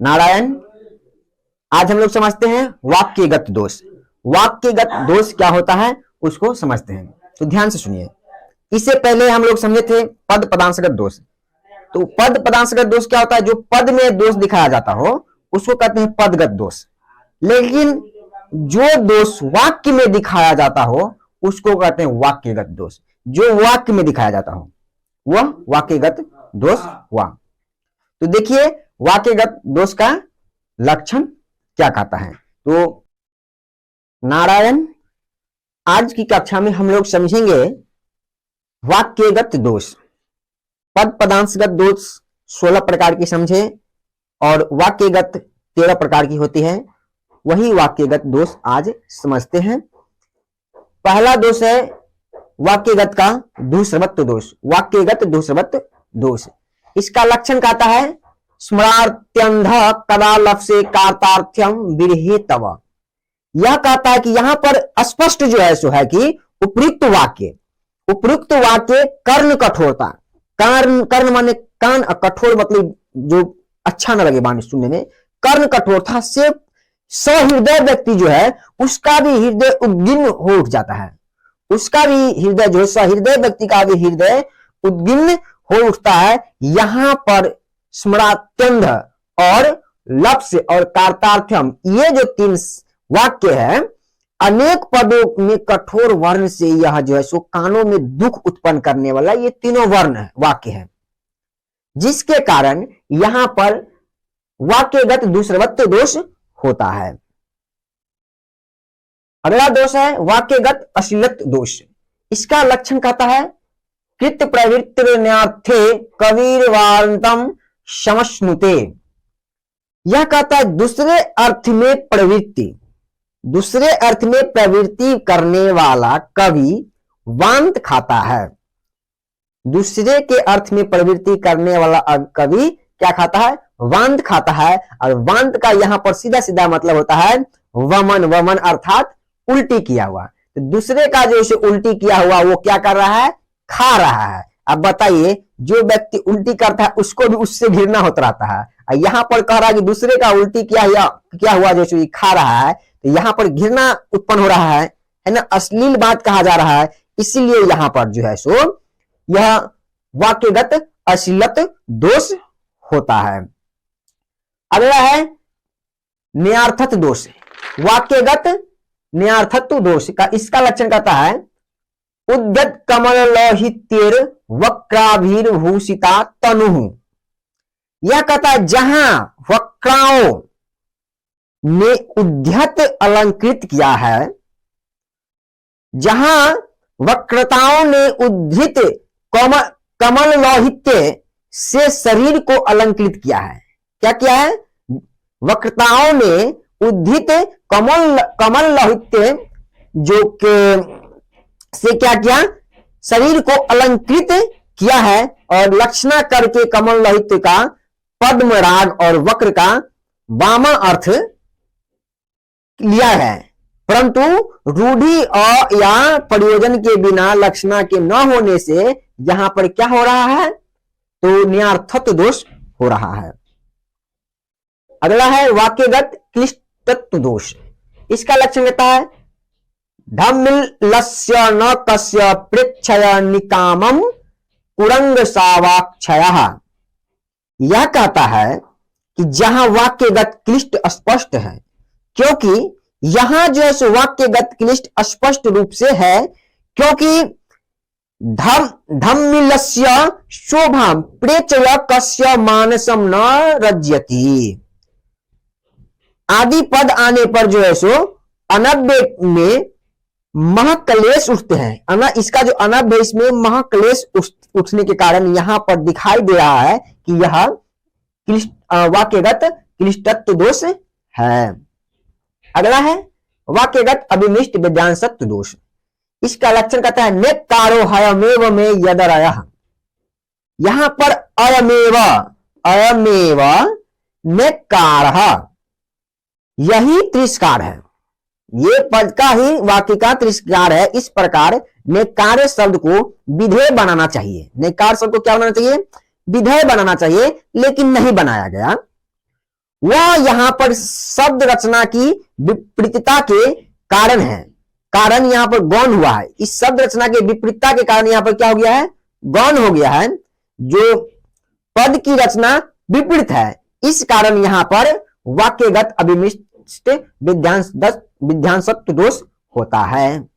नारायण। आज हम लोग समझते हैं वाक्यगत दोष। वाक्यगत दोष क्या होता है उसको समझते हैं, तो ध्यान से सुनिए। इससे पहले हम लोग समझे थे पद पदांशगत दोष। तो पद पदांशगत दोष क्या होता है? जो पद में दोष दिखाया जाता हो उसको कहते हैं पदगत दोष। लेकिन जो दोष वाक्य में दिखाया जाता हो उसको कहते हैं वाक्यगत दोष। जो वाक्य में दिखाया जाता हो वह वाक्यगत दोष हुआ। तो देखिए वाक्यगत दोष का लक्षण क्या कहता है। तो नारायण, आज की कक्षा में हम लोग समझेंगे वाक्यगत दोष। पद पदांशगत दोष 16 प्रकार की समझे और वाक्यगत 13 प्रकार की होती है। वही वाक्यगत दोष आज समझते हैं। पहला दोष है वाक्यगत का दूसरवत्व दोष। वाक्यगत दूसरवत्व दोष, इसका लक्षण कहता है स्मरात्यंध कदा लफ्से कार्तार्थ्यम विरहे तव। यह कहता है कि यहां पर स्पष्ट जो है सो है कि उपयुक्त वाक्य कर्ण कठोरता। कर्ण माने कान, कठोर मतलब जो अच्छा न लगे वाणी सुनने में। कर्ण कठोरता से सहृदय व्यक्ति जो है उसका भी हृदय उद्गिन्न हो उठ जाता है। उसका भी हृदय जो है सहृदय व्यक्ति का भी हृदय उद्गिन्न हो उठता है। यहां पर स्मरात्यंध और लक्ष्य और कार्तार्थ्यम, ये जो 3 वाक्य है, अनेक पदों में कठोर वर्ण से यह जो है सो कानों में दुख उत्पन्न करने वाला ये तीनों वर्ण है, वाक्य है, जिसके कारण यहां पर वाक्यगत दूसरवत्व दोष होता है। अगला दोष है वाक्यगत अश्लीलत्व दोष। इसका लक्षण कहता है कृत प्रवृत्तिर्न्यार्थे कविर्वार्तम समश्नुते। यह कहता है दूसरे अर्थ में प्रवृत्ति करने वाला कवि वांत खाता है। दूसरे के अर्थ में प्रवृत्ति करने वाला कवि क्या खाता है? वांत खाता है। और वांत का यहां पर सीधा सीधा मतलब होता है वमन अर्थात उल्टी किया हुआ। तो दूसरे का जो इसे उल्टी किया हुआ वो क्या कर रहा है? खा रहा है। अब बताइए, जो व्यक्ति उल्टी करता है उसको भी उससे घृणा होता रहता है। यहां पर कह रहा है कि दूसरे का उल्टी किया हुआ जो खा रहा है, तो यहां पर घृणा उत्पन्न हो रहा है ना, अश्लील बात कहा जा रहा है। इसीलिए यहां पर जो है सो यह वाक्यगत अश्लीलत्व दोष होता है। अगला है न्यार्थत्व दोष। वाक्यगत न्यार्थत्व दोष का इसका लक्षण कहता है उद्यत कमल लोहितेर वक्राभिर्भूषिता तनुः। यह कहता है जहां वक्राओं ने उद्यत अलंकृत किया है, जहां वक्रताओं ने उद्धित कमल लोहित्य से शरीर को अलंकृत किया है। क्या किया है? वक्रताओं ने उद्धित कमल लोहित्य जो के से क्या किया? शरीर को अलंकृत किया है। और लक्षणा करके कमल लोहित्य का पद्म राग और वक्र का वामा अर्थ लिया है, परंतु रूढ़ी और या प्रयोजन के बिना लक्षणा के न होने से यहां पर क्या हो रहा है? तो न्यार्थत्व दोष हो रहा है। अगला है वाक्यगत क्लिष्टत्व दोष। इसका लक्षण कहता है धम्मिलस्य न कस्य प्रेक्षय निकामम कुरंग सावाक्षयः। यह कहता है कि जहां वाक्यगत क्लिष्ट स्पष्ट है, क्योंकि यहां जो है वाक्यगत क्लिष्ट स्पष्ट रूप से है, क्योंकि धम्मिलस्य शोभा प्रेक्षय कस्य मानसम न रज्यति। आदि पद आने पर जो है सो अनव्य में महाक्लेश उठते हैं। इसका जो अनव्य है इसमें महाक्लेश उठने के कारण यहां पर दिखाई दे रहा है कि यह वाक्यगत क्लिष्टत्व दोष है। अगला है वाक्यगत अभिमिष्ट विद्यांसत्व दोष। इसका लक्षण कहता है नेकारो हयमेव में यदरयः। यहां पर अयमेव नेकारः, यही तिरस्कार है। ये पद का ही वाक्य का तिरस्कार है। इस प्रकार नेकार शब्द को विधेय बनाना चाहिए। नेकार शब्द को क्या बनाना चाहिए? विधेय बनाना चाहिए, लेकिन नहीं बनाया गया। वह यहां पर शब्द रचना की विपरीतता के कारण है। कारण यहां पर गौण हुआ है। इस शब्द रचना के विपरीतता के कारण यहां पर क्या हो गया है? गौण हो गया है। जो पद की रचना विपरीत है, इस कारण यहां पर वाक्यगत अभिमिश्र विध्वंसत्व दोष होता है।